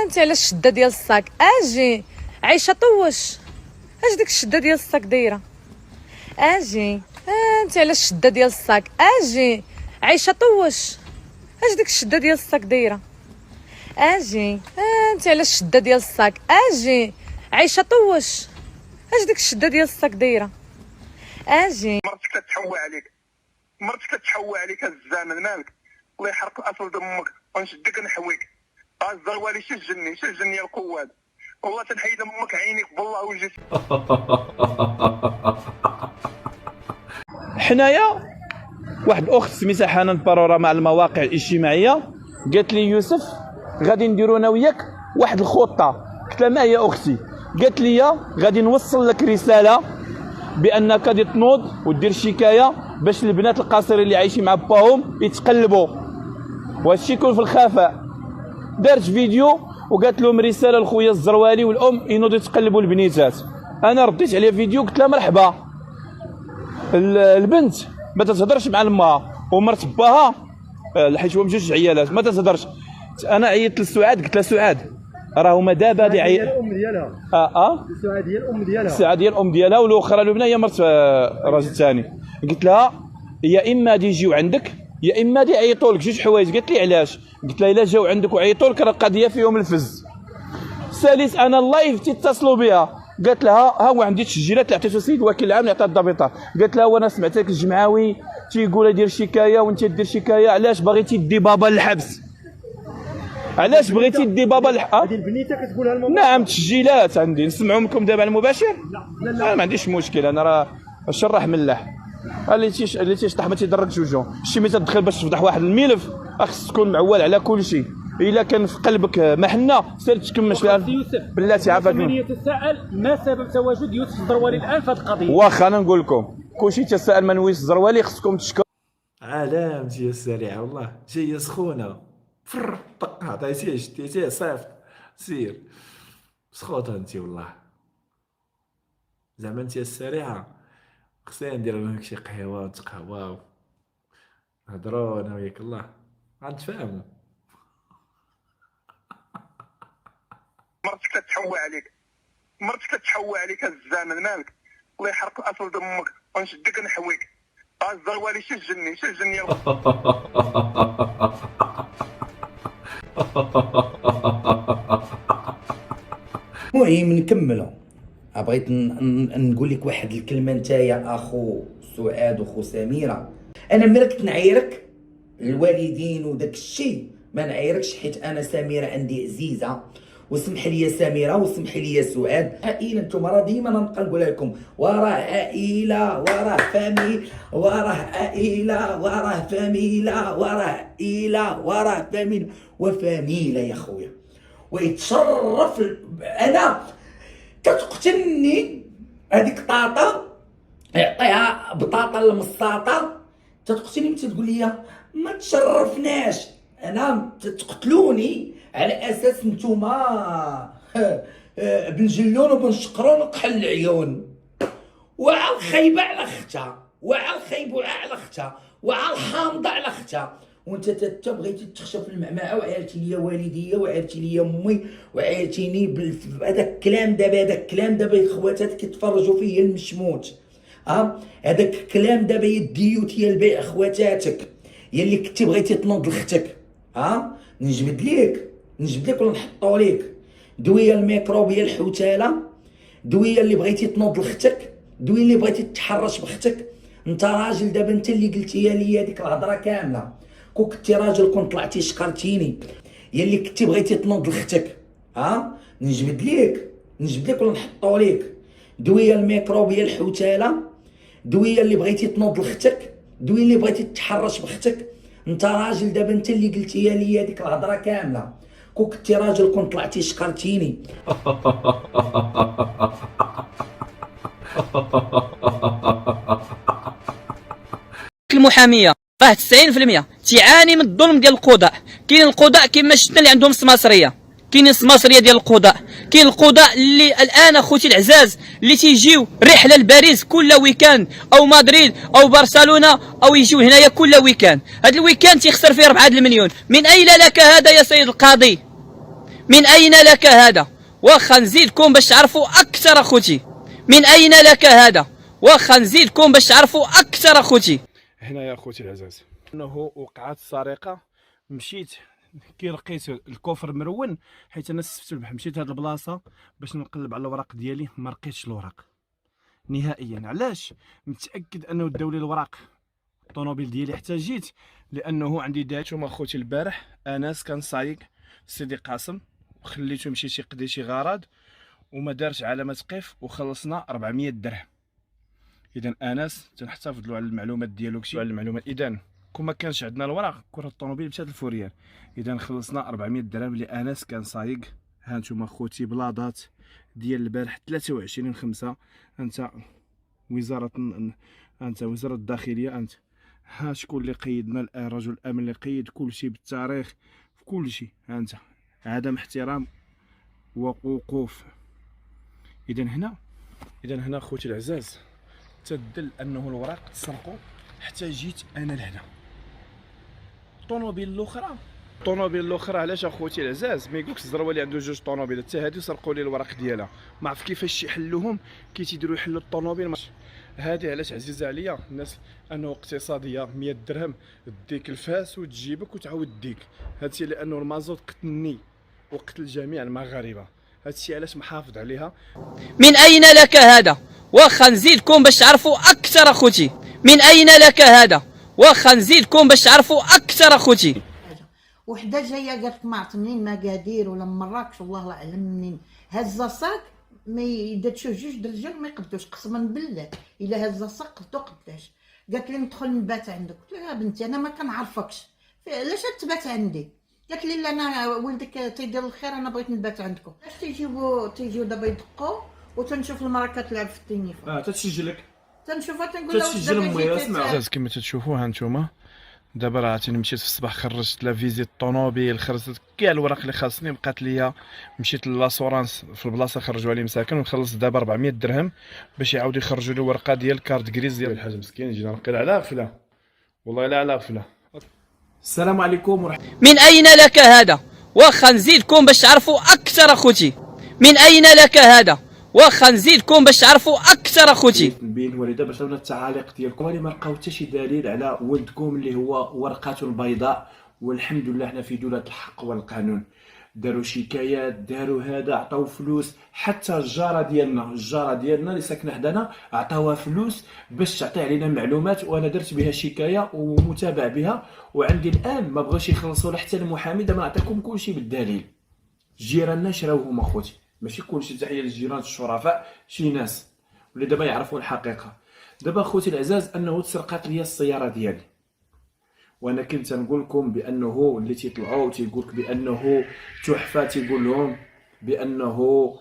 انت على الشده ديال الصاك اجي عايشه طوش. اش ديك الشده ديال الصاك دايره؟ اجي انت على الشده ديال الصاك اجي عايشه طوش. اش ديك الشده ديال الصاك دايره؟ اجي انت على الشده ديال الصاك اجي عايشه طوش. اش ديك الشده ديال الصاك دايره؟ اجي مرتك تتحوى عليك، مرتك تتحوى عليك الزمن مالك. الله يحرق الاصل دمك ونشدك نحويك. الزروالي شجني القواد، والله تنحيد امك عينيك بالله وجهك. حنايا واحد الاخت سميتها حنان برورة مع المواقع الاجتماعيه قالت لي يوسف غادي نديرو انا وياك واحد الخطه. قلت لها ما هي اختي؟ قالت لي غادي نوصل لك رساله بانك غادي تنوض ودير شكايه باش البنات القاصرين اللي عايشين مع باهم يتقلبوا، وهادشي يكون في الخفاء. دارت فيديو وقالت لهم رساله لخويا الزروالي والام ينوضوا يتقلبوا البنيتات. انا رديت عليها فيديو قلت لها مرحبا، البنت ما تتهضرش مع امها ومرت باها حيت هو بجوج عيالات ما تتهضرش. انا عيطت لسعاد قلت لها سعاد راه هما دابا غادي ديال الام ديالها سعاد هي الام ديالها، سعاد هي الام ديالها، والاخرى لبنى هي مرت الراجل الثاني. قلت لها يا اما غادي يجيو عندك يا اما غادي يعيطوا لك. جوج حوايج. قالت لي علاش؟ قلت لها الا جاو عندك وعيطوا لك راه القضيه فيهم الفز. ساليت انا اللايف تتصلوا بها قالت لها ها هو عندي تسجيلات اللي عطيتو السيد وكيل العام اللي عطى الضابطه. قالت لها وانا سمعتك الجمعاوي تيقول دير شكايه وانت دير شكايه، علاش باغيتي دي بابا للحبس؟ علاش بغيتي دي بابا هذه البنيته كتقولها المباشر؟ نعم تسجيلات عندي نسمعهم لكم دابا على المباشر. لا ما عنديش مشكل، انا راه شرح ملاح. اللي تيشطح ما تيدركش وجهه. شي ملي تدخل باش تفضح واحد الملف خصك تكون معول على كل شيء. الا كان في قلبك محنه سير تكمش فيها. بلاتي عافاك. من يتساءل ما سبب تواجد يوسف الزروالي الان في هذه القضيه؟ واخا انا نقول لكم كلشي تساءل من يوسف الزروالي خصكم تشكر. علام جايه سريعه والله، جايه سخونه فر طق عطيتيه شديتيه صيفط سير سخوطه انت والله. زعما انت السريعه خصنا ندير لهم شي قهوه ونتقهواو نهضروا انا وياك الله غنتفاهموا. مرتك تتحوى عليك، مرتك تتحوى عليك الزمن مالك. الله يحرق الاصل دمك ونشدك نحويك. الزروالي شجني المهم نكملوا. بغيت نقول لك واحد الكلمه نتايا اخو سعاد وخو سميره. انا ملي كنت نعيرك الوالدين وداك الشيء ما نعيركش حيت انا سميره عندي عزيزه، وسمح لي سميره وسمح لي سعاد. عائله نتوما راه ديما نبقى نقولها لكم وراه عائله وراه فاميل وراه عائله وراه فاميله وراه عائله وراه فاميل وفاميله يا خويا. ويتشرف انا كتقتلني هذيك طاطا يعطيها بطاطا المساطه تتقتلني تتقول لي ما تشرفناش. انا تقتلوني على اساس نتوما بن جلون وبن شقرون وكحل العيون وعا الخايبه على اختها وعا الخايب على اختها وعا الحامضه على اختها. وانت بغيتي تخشف المعمعه وعيرتي ليا والديا وعيرتي ليا امي وعيرتيني بهذاك الكلام. هذاك الكلام دابا خواتاتك كيتفرجوا فيه المشموت. هذاك الكلام دابا هي الديوت هي البيع خواتاتك هي اللي كنتي بغيتي تنوض لختك. نجبد ليك ولا نحطو ليك دويه الميكروبيه الحوتاله، دويه اللي بغيتي تنوض لختك، دويه اللي بغيتي تحرش بختك. انت راجل دابا انت اللي قلتيها لي هذيك الهضره كامله. كون كنتي راجل كون طلعتي شكرتيني هي اللي كنتي بغيتي تنوض لختك. نجبد ليك ولا نحطو ليك دويه الميكروبيه الحوتاله، دويه اللي بغيتي تنوض لختك، دويه اللي بغيتي تحرش بختك. انت راجل دابا انت اللي قلتيها لي هذيك الهضره كامله. كون كنتي راجل كون طلعتي شكرتيني. المحاميه راه 90% تعاني من الظلم ديال القضاء. كاين القضاء كما شفنا اللي عندهم سماسريه، كاين السماسريه ديال القضاء، كاين القضاء اللي الان اخوتي العزاز اللي تيجيو رحله لباريس كل ويكاند او مدريد او برشلونه او يجيو هنايا كل ويكاند. هذا الويكاند تيخسر فيه 4 المليون. من اين لك هذا يا سيد القاضي؟ من أين لك هذا؟ واخا نزيدكم باش تعرفوا أكثر أخوتي. من أين لك هذا؟ واخا نزيدكم باش تعرفوا أكثر أخوتي. هنا يا اخوتي العزاز انه وقعت السرقه، مشيت كي لقيت الكوفر مرون، حيت انا سفت البحر، مشيت لهاد البلاصه باش نقلب على الوراق ديالي، ما لقيتش الوراق نهائيا. علاش؟ متاكد انه داو لي الوراق الطوموبيل ديالي حتى جيت، لانه عندي داتهم اخوتي البارح انس كان سايق سيدي قاسم، خليته مشيت يقضي شي غرض وما دارش علامه قف، وخلصنا 400 درهم. اذا انس تنحتفظ له على المعلومات ديالو كشي على المعلومات. اذا كون ما كانش عندنا الوراق كره الطوموبيل مشات الفوريان. اذا خلصنا 400 درهم لانس كان سايق. ها نتوما خوتي بلاضات ديال البارح 23/5. انت وزاره وزاره الداخليه، انت ها شكون اللي قيدنا الان؟ رجل الامن اللي قيد كل شيء بالتاريخ في كل شيء. ها انت عدم احترام ووقوف. اذا هنا خوتي العزاز تدل انه الوراق تسرقوا حتى جيت انا لهنا. الطوموبيل الاخرى علاش اخوتي العزاز ما يقولكش الزروه اللي عنده جوج طوموبيل حتى هادي سرقوا لي الوراق ديالها، ما عرف كيفاش يحلوهم، كي تيديروا يحلوا الطوموبيل. هذه علاش عزيزه عليا الناس انه اقتصاديه 100 درهم ديك الفاس وتجيبك وتعاود ديك. هادشي لانه المازوت قتلني وقتل جميع المغاربه، هادشي علاش محافظ عليها. من أين لك هذا؟ واخا نزيدكم باش تعرفوا أكثر أخوتي. من أين لك هذا؟ واخا نزيدكم باش تعرفوا أكثر أخوتي. وحده جايه قالت ما عرفت منين مقادير ولا من مراكش والله اعلم منين، هزه صاك ما يداتشو جوج د الرجال ما يقدوش، قسما بالله الا هزه صاك قلتو قداش. قالت لي ندخل نبات عندك، قلت لها بنتي انا ما كنعرفكش علاش تبات عندي؟ قالت لي لا انا ولدك تيدير الخير انا بغيت نبات عندكم. اش تيجيو دابا يدقوا وتنشوف المراه كتلعب في التليفون تتسجلك تنشوفها تنقول لها تسجل امي. اسمع كما تشوفوا ها نتوما دابا راه عرفتيني مشيت في الصباح خرجت لا فيزيت الطوموبيل، خرجت كاع الوراق اللي خاصني، بقات ليا مشيت لاسورانس في البلاصه خرجوا لي مساكن، ونخلص دابا 400 درهم باش يعاودوا يخرجوا لي ورقه ديال كارت كريز ديال الحاج مسكين. جينا نقيل على غفله والله لا على غفله. السلام عليكم ورحمه. من أين لك هذا؟ واخا نزيدكم باش تعرفوا أكثر أخوتي. من أين لك هذا؟ واخا نزيدكم باش تعرفوا أكثر أخوتي. نبين الوالده باش لونا التعاليق ديالكم، ما لقاو حتى شي دليل على ولدكم اللي هو ورقاته البيضاء، والحمد لله حنا في دوله الحق والقانون. داروا شكايات، داروا هذا، عطاو فلوس، حتى الجاره ديالنا اللي ساكنه حدانا عطاوها فلوس باش تعطي علينا معلومات، وانا درت بها شكايه ومتابع بها، وعندي الان ما بغاوش يخلصوا له حتى المحامي. دابا نعطيكم كلشي بالدليل. جيراننا شراوهم اخوتي، ماشي كلشي، تحيه للجيران الشرفاء، شي ناس اللي دابا يعرفوا الحقيقه. دابا اخوتي العزاز انه تسرقات لي السياره ديالي، وانا كنت نقول لكم بانه اللي تيطلعوا تيقول لك بانه تحفه، تيقول لهم بانه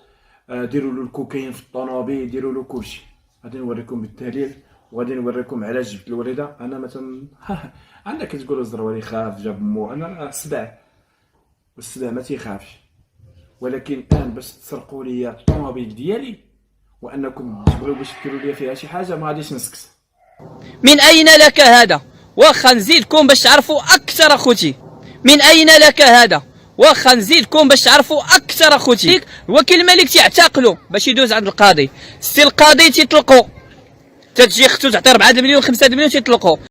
ديروا له الكوكايين في الطوموبيل، ديروا له كلشي. غادي نوريكم بالدليل وغادي نوريكم علاش جبت الوالده. انا مثلا عندك كتقولوا الزروالي خاف جاب مو، انا سبع والسبع ما تيخافش، ولكن الان باش تسرقوا لي الطوموبيل ديالي وانكم تبغيو باش ديروا لي فيها شي حاجه ما غاديش نسكت. من أين لك هذا؟ واخا نزيدكم باش تعرفوا أكثر أخوتي. من أين لك هذا؟ واخا نزيدكم باش تعرفوا أكثر أخوتي. وكيل الملك تيعتقلوا باش يدوز عند القاضي، القاضي تيطلقوا، تتجي اختو تعطي 4 مليون 5 مليون تيطلقوا.